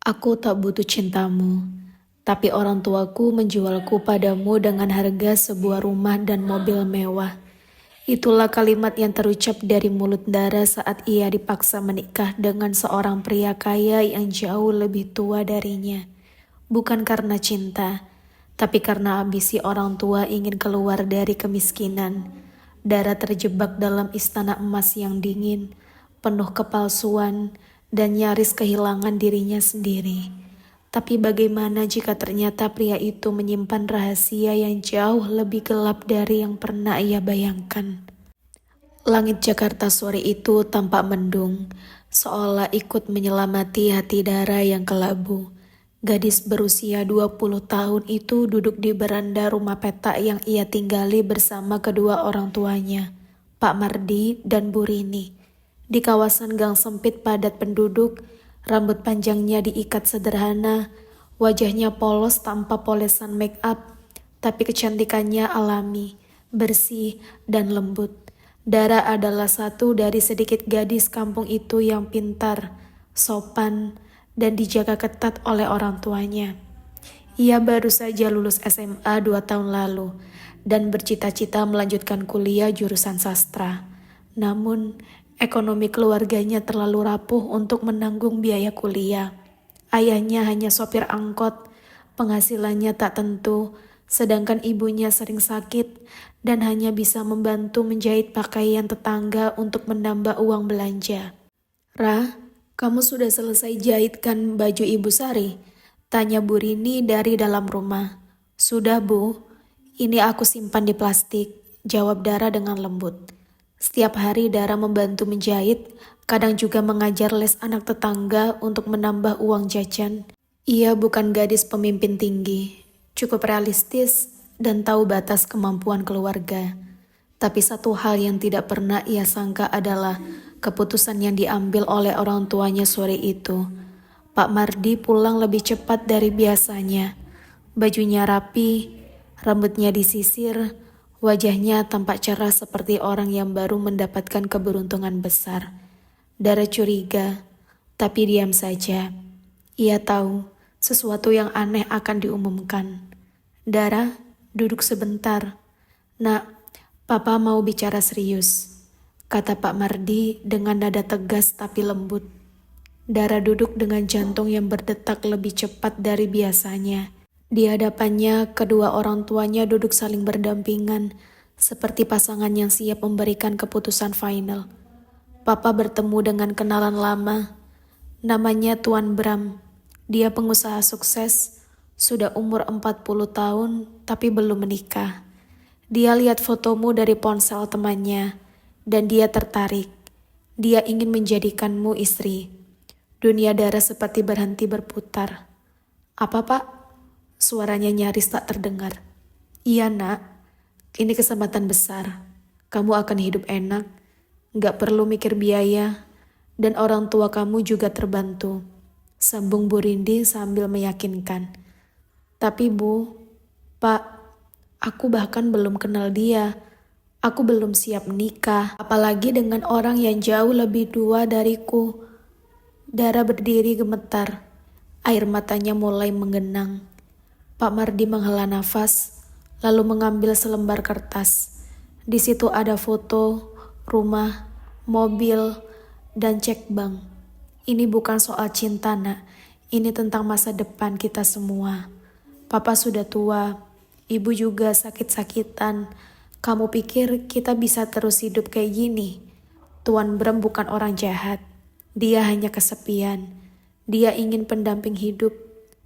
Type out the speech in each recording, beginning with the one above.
Aku tak butuh cintamu, tapi orang tuaku menjualku padamu dengan harga sebuah rumah dan mobil mewah. Itulah kalimat yang terucap dari mulut Dara saat ia dipaksa menikah dengan seorang pria kaya yang jauh lebih tua darinya. Bukan karena cinta, tapi karena ambisi orang tua ingin keluar dari kemiskinan. Dara terjebak dalam istana emas yang dingin, penuh kepalsuan, dan nyaris kehilangan dirinya sendiri. Tapi bagaimana jika ternyata pria itu menyimpan rahasia yang jauh lebih gelap dari yang pernah ia bayangkan? Langit Jakarta sore itu tampak mendung, seolah ikut menyelamati hati Dara yang kelabu. Gadis berusia 20 tahun itu duduk di beranda rumah petak yang ia tinggali bersama kedua orang tuanya, Pak Mardi dan Bu Rini. Di kawasan gang sempit padat penduduk, rambut panjangnya diikat sederhana, wajahnya polos tanpa polesan make up, tapi kecantikannya alami, bersih, dan lembut. Dara adalah satu dari sedikit gadis kampung itu yang pintar, sopan, dan dijaga ketat oleh orang tuanya. Ia baru saja lulus SMA 2 tahun lalu dan bercita-cita melanjutkan kuliah jurusan sastra. Namun, ekonomi keluarganya terlalu rapuh untuk menanggung biaya kuliah. Ayahnya hanya sopir angkot, penghasilannya tak tentu, sedangkan ibunya sering sakit dan hanya bisa membantu menjahit pakaian tetangga untuk menambah uang belanja. Rah, kamu sudah selesai jahitkan baju Ibu Sari? Tanya Bu Rini dari dalam rumah. Sudah, Bu. Ini aku simpan di plastik, jawab Dara dengan lembut. Setiap hari Dara membantu menjahit, kadang juga mengajar les anak tetangga untuk menambah uang jajan. Ia bukan gadis pemimpin tinggi, cukup realistis dan tahu batas kemampuan keluarga. Tapi satu hal yang tidak pernah ia sangka adalah keputusan yang diambil oleh orang tuanya sore itu. Pak Mardi pulang lebih cepat dari biasanya. Bajunya rapi, rambutnya disisir, wajahnya tampak cerah seperti orang yang baru mendapatkan keberuntungan besar. Dara curiga, tapi diam saja. Ia tahu sesuatu yang aneh akan diumumkan. Dara, duduk sebentar. Nak, Papa mau bicara serius, kata Pak Mardi dengan nada tegas tapi lembut. Dara duduk dengan jantung yang berdetak lebih cepat dari biasanya. Di hadapannya, kedua orang tuanya duduk saling berdampingan, seperti pasangan yang siap memberikan keputusan final. Papa bertemu dengan kenalan lama, namanya Tuan Bram. Dia pengusaha sukses, sudah umur 40 tahun tapi belum menikah. Dia lihat fotomu dari ponsel temannya, dan dia tertarik. Dia ingin menjadikanmu istri. Dunia Dara seperti berhenti berputar. Apa, Pak? Suaranya nyaris tak terdengar. Iya, Nak. Ini kesempatan besar. Kamu akan hidup enak, gak perlu mikir biaya, dan orang tua kamu juga terbantu. Sambung Bu Rindi sambil meyakinkan. Tapi Bu, Pak, aku bahkan belum kenal dia. Aku belum siap menikah, apalagi dengan orang yang jauh lebih tua dariku. Dara berdiri gemetar. Air matanya mulai menggenang. Pak Mardi menghela nafas, lalu mengambil selembar kertas. Di situ ada foto, rumah, mobil, dan cek bank. Ini bukan soal cinta, Nak. Ini tentang masa depan kita semua. Papa sudah tua, ibu juga sakit-sakitan. Kamu pikir kita bisa terus hidup kayak gini? Tuan Bram bukan orang jahat. Dia hanya kesepian. Dia ingin pendamping hidup,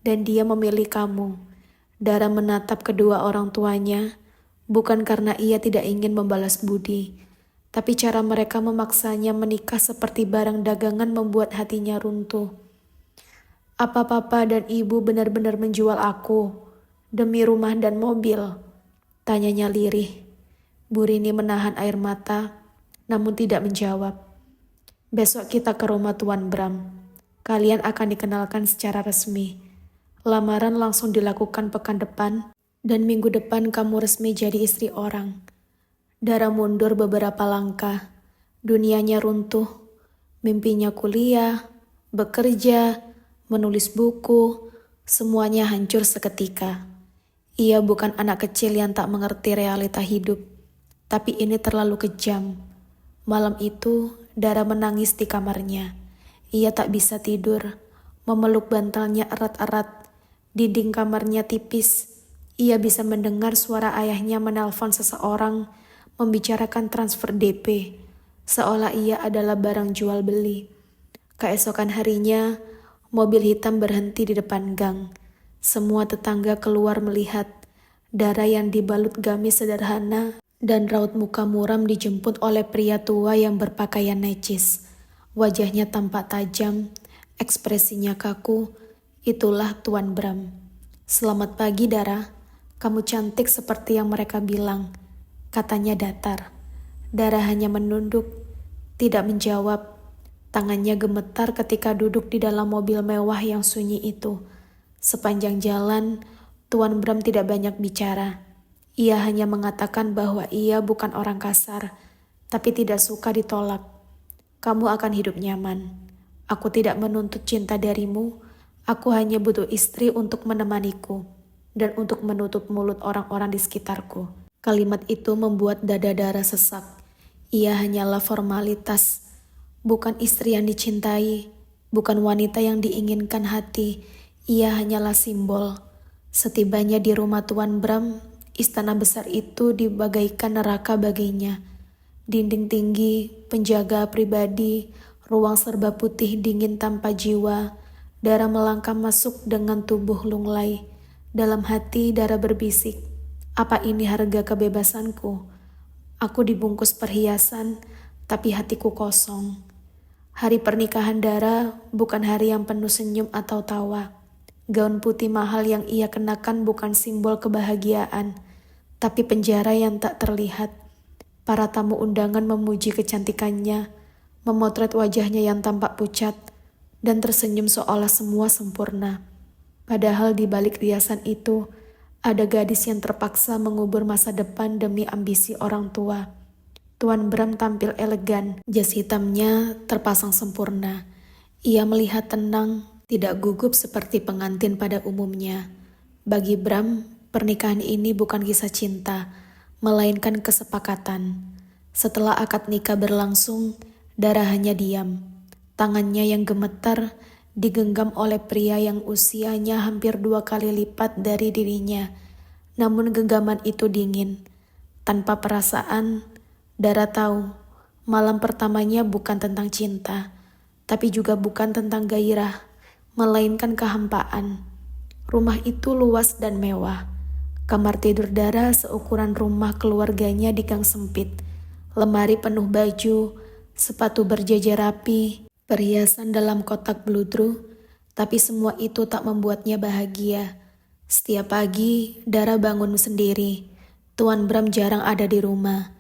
dan dia memilih kamu. Dara menatap kedua orang tuanya, bukan karena ia tidak ingin membalas budi, tapi cara mereka memaksanya menikah seperti barang dagangan membuat hatinya runtuh. Apa papa dan ibu benar-benar menjual aku demi rumah dan mobil? Tanyanya lirih. Bu Rini menahan air mata, namun tidak menjawab. Besok kita ke rumah Tuan Bram. Kalian akan dikenalkan secara resmi. Lamaran langsung dilakukan pekan depan, dan minggu depan kamu resmi jadi istri orang. Dara mundur beberapa langkah. Dunianya runtuh. Mimpinya kuliah, bekerja, menulis buku, semuanya hancur seketika. Ia bukan anak kecil yang tak mengerti realita hidup, tapi ini terlalu kejam. Malam itu, Dara menangis di kamarnya. Ia tak bisa tidur, memeluk bantalnya erat-erat. Dinding kamarnya tipis. Ia bisa mendengar suara ayahnya menelpon seseorang, membicarakan transfer DP, seolah ia adalah barang jual beli. Keesokan harinya, mobil hitam berhenti di depan gang. Semua tetangga keluar melihat. Dara yang dibalut gamis sederhana dan raut muka muram dijemput oleh pria tua yang berpakaian necis. Wajahnya tampak tajam, ekspresinya kaku. Itulah Tuan Bram. "Selamat pagi, Dara. Kamu cantik seperti yang mereka bilang," katanya datar. Dara hanya menunduk, tidak menjawab. Tangannya gemetar ketika duduk di dalam mobil mewah yang sunyi itu. Sepanjang jalan, Tuan Bram tidak banyak bicara. Ia hanya mengatakan bahwa ia bukan orang kasar, tapi tidak suka ditolak. "Kamu akan hidup nyaman. Aku tidak menuntut cinta darimu. Aku hanya butuh istri untuk menemaniku dan untuk menutup mulut orang-orang di sekitarku." Kalimat itu membuat dada Dara sesak. Ia hanyalah formalitas, bukan istri yang dicintai, bukan wanita yang diinginkan hati. Ia hanyalah simbol. Setibanya di rumah Tuan Bram, istana besar itu dibagaikan neraka baginya. Dinding tinggi, penjaga pribadi, ruang serba putih dingin tanpa jiwa. Dara melangkah masuk dengan tubuh lunglai. Dalam hati Dara berbisik, "Apa ini harga kebebasanku? Aku dibungkus perhiasan, tapi hatiku kosong." Hari pernikahan Dara bukan hari yang penuh senyum atau tawa. Gaun putih mahal yang ia kenakan bukan simbol kebahagiaan, tapi penjara yang tak terlihat. Para tamu undangan memuji kecantikannya, memotret wajahnya yang tampak pucat, dan tersenyum seolah semua sempurna. Padahal di balik riasan itu, ada gadis yang terpaksa mengubur masa depan demi ambisi orang tua. Tuan Bram tampil elegan, jas hitamnya terpasang sempurna. Ia melihat tenang, tidak gugup seperti pengantin pada umumnya. Bagi Bram, pernikahan ini bukan kisah cinta, melainkan kesepakatan. Setelah akad nikah berlangsung, Dara hanya diam. Tangannya yang gemetar digenggam oleh pria yang usianya hampir 2 kali lipat dari dirinya. Namun genggaman itu dingin. Tanpa perasaan, Dara tahu malam pertamanya bukan tentang cinta, tapi juga bukan tentang gairah, melainkan kehampaan. Rumah itu luas dan mewah. Kamar tidur Dara seukuran rumah keluarganya di gang sempit. Lemari penuh baju, sepatu berjajar rapi, perhiasan dalam kotak bludru, tapi semua itu tak membuatnya bahagia. Setiap pagi, Dara bangun sendiri. Tuan Bram jarang ada di rumah.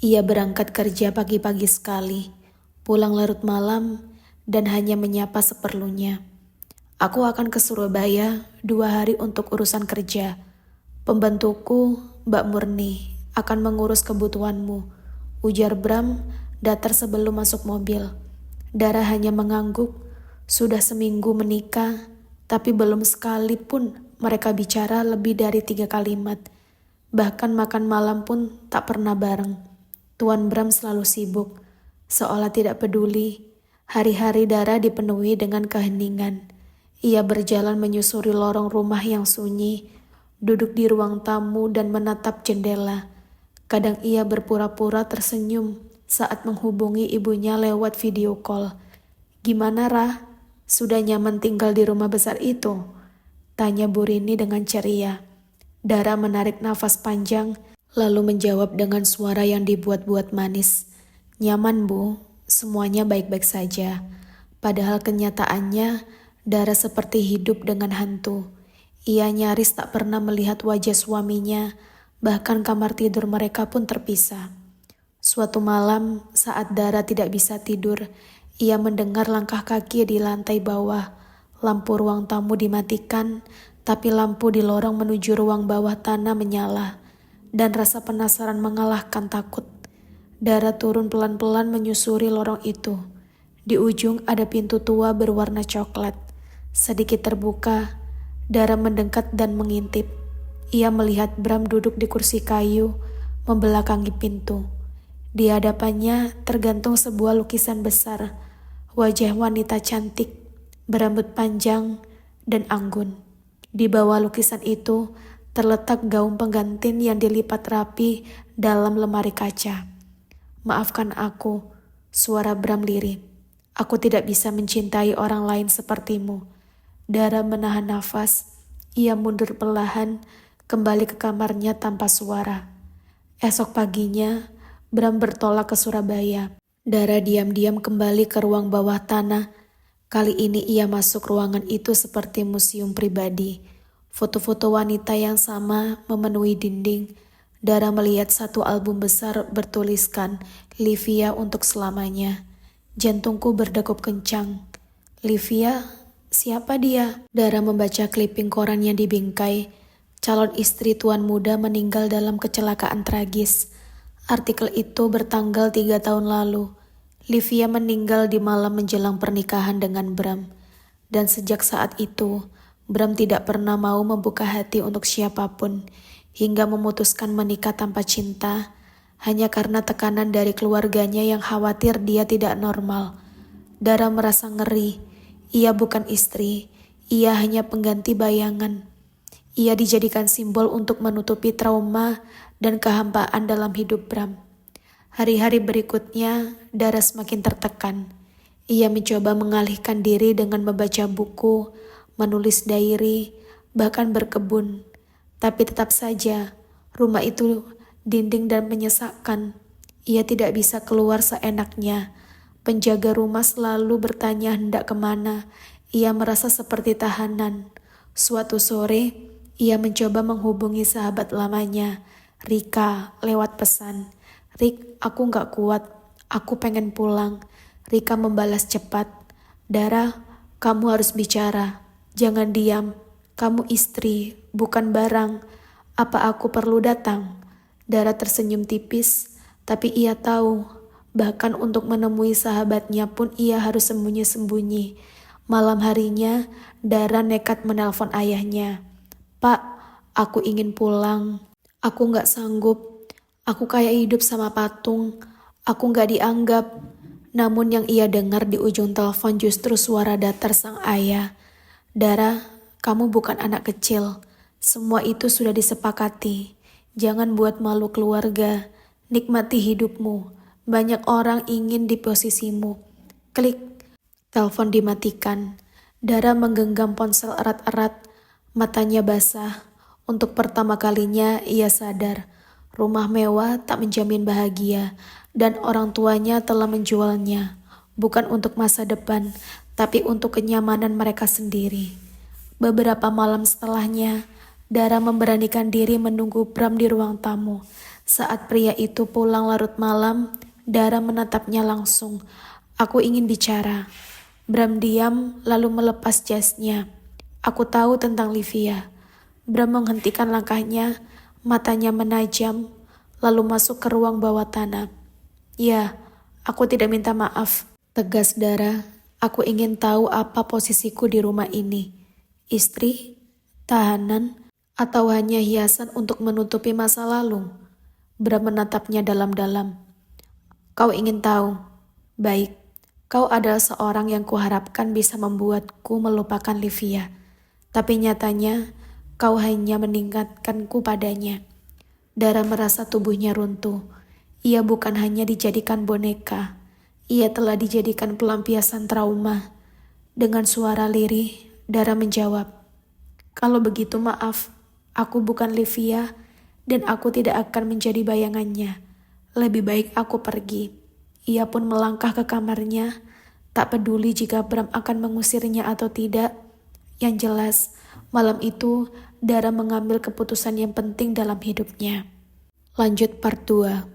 Ia berangkat kerja pagi-pagi sekali, pulang larut malam, dan hanya menyapa seperlunya. "Aku akan ke Surabaya 2 hari untuk urusan kerja. Pembantuku, Mbak Murni, akan mengurus kebutuhanmu," ujar Bram datar sebelum masuk mobil. Dara hanya mengangguk. Sudah seminggu menikah, tapi belum sekali pun mereka bicara lebih dari 3 kalimat. Bahkan makan malam pun tak pernah bareng. Tuan Bram selalu sibuk, seolah tidak peduli. Hari-hari Dara dipenuhi dengan keheningan. Ia berjalan menyusuri lorong rumah yang sunyi, duduk di ruang tamu dan menatap jendela. Kadang ia berpura-pura tersenyum saat menghubungi ibunya lewat video call. "Gimana, Rah? Sudah nyaman tinggal di rumah besar itu?" tanya Bu Rini dengan ceria. Dara menarik nafas panjang, lalu menjawab dengan suara yang dibuat-buat manis. "Nyaman, Bu. Semuanya baik-baik saja." Padahal kenyataannya, Dara seperti hidup dengan hantu. Ia nyaris tak pernah melihat wajah suaminya, bahkan kamar tidur mereka pun terpisah. Suatu malam, saat Dara tidak bisa tidur, ia mendengar langkah kaki di lantai bawah. Lampu ruang tamu dimatikan, tapi lampu di lorong menuju ruang bawah tanah menyala, dan rasa penasaran mengalahkan takut. Dara turun pelan-pelan menyusuri lorong itu. Di ujung ada pintu tua berwarna coklat. Sedikit terbuka, Dara mendekat dan mengintip. Ia melihat Bram duduk di kursi kayu, membelakangi pintu. Di hadapannya tergantung sebuah lukisan besar, wajah wanita cantik, berambut panjang dan anggun. Di bawah lukisan itu terletak gaun pengantin yang dilipat rapi dalam lemari kaca. "Maafkan aku," suara Bram lirih. "Aku tidak bisa mencintai orang lain sepertimu." Dara menahan nafas. Ia mundur perlahan, kembali ke kamarnya tanpa suara. Esok paginya, Bram bertolak ke Surabaya. Dara diam-diam kembali ke ruang bawah tanah. Kali ini ia masuk ruangan itu seperti museum pribadi. Foto-foto wanita yang sama memenuhi dinding. Dara melihat satu album besar bertuliskan "Livia untuk selamanya". Jantungku berdegup kencang. Livia? Siapa dia? Dara membaca clipping koran yang dibingkai. Calon istri tuan muda meninggal dalam kecelakaan tragis. Artikel itu bertanggal 3 tahun lalu. Livia meninggal di malam menjelang pernikahan dengan Bram. Dan sejak saat itu, Bram tidak pernah mau membuka hati untuk siapapun, hingga memutuskan menikah tanpa cinta, hanya karena tekanan dari keluarganya yang khawatir dia tidak normal. Dara merasa ngeri. Ia bukan istri, ia hanya pengganti bayangan. Ia dijadikan simbol untuk menutupi trauma dan kehampaan dalam hidup Bram. Hari-hari berikutnya, Dara semakin tertekan. Ia mencoba mengalihkan diri dengan membaca buku, menulis diary, bahkan berkebun. Tapi tetap saja, rumah itu dinding dan menyesakkan. Ia tidak bisa keluar seenaknya. Penjaga rumah selalu bertanya hendak kemana. Ia merasa seperti tahanan. Suatu sore, ia mencoba menghubungi sahabat lamanya, Rika, lewat pesan. "Rik, aku gak kuat. Aku pengen pulang." Rika membalas cepat. "Dara, kamu harus bicara. Jangan diam. Kamu istri, bukan barang. Apa aku perlu datang?" Dara tersenyum tipis, tapi ia tahu. Bahkan untuk menemui sahabatnya pun ia harus sembunyi-sembunyi. Malam harinya, Dara nekat menelpon ayahnya. "Pak, aku ingin pulang. Aku gak sanggup. Aku kayak hidup sama patung. Aku gak dianggap." Namun yang ia dengar di ujung telepon justru suara datar sang ayah. "Dara, kamu bukan anak kecil. Semua itu sudah disepakati. Jangan buat malu keluarga. Nikmati hidupmu. Banyak orang ingin di posisimu." Klik, telepon dimatikan. Dara menggenggam ponsel erat-erat, matanya basah. Untuk pertama kalinya ia sadar, rumah mewah tak menjamin bahagia, dan orang tuanya telah menjualnya. Bukan untuk masa depan, tapi untuk kenyamanan mereka sendiri. Beberapa malam setelahnya, Dara memberanikan diri menunggu Bram di ruang tamu. Saat pria itu pulang larut malam, Dara menatapnya langsung. "Aku ingin bicara." Bram diam lalu melepas jasnya. "Aku tahu tentang Livia." Bram menghentikan langkahnya, matanya menajam, lalu masuk ke ruang bawah tanah. "Ya, aku tidak minta maaf," tegas Dara. "Aku ingin tahu apa posisiku di rumah ini. Istri? Tahanan? Atau hanya hiasan untuk menutupi masa lalu?" Bram menatapnya dalam-dalam. "Kau ingin tahu? Baik, kau adalah seorang yang kuharapkan bisa membuatku melupakan Livia. Tapi nyatanya, kau hanya meningkatkanku padanya." Dara merasa tubuhnya runtuh. Ia bukan hanya dijadikan boneka, ia telah dijadikan pelampiasan trauma. Dengan suara lirih, Dara menjawab, "Kalau begitu maaf, aku bukan Livia dan aku tidak akan menjadi bayangannya. Lebih baik aku pergi." Ia pun melangkah ke kamarnya, tak peduli jika Bram akan mengusirnya atau tidak. Yang jelas, malam itu Dara mengambil keputusan yang penting dalam hidupnya. Lanjut part 2.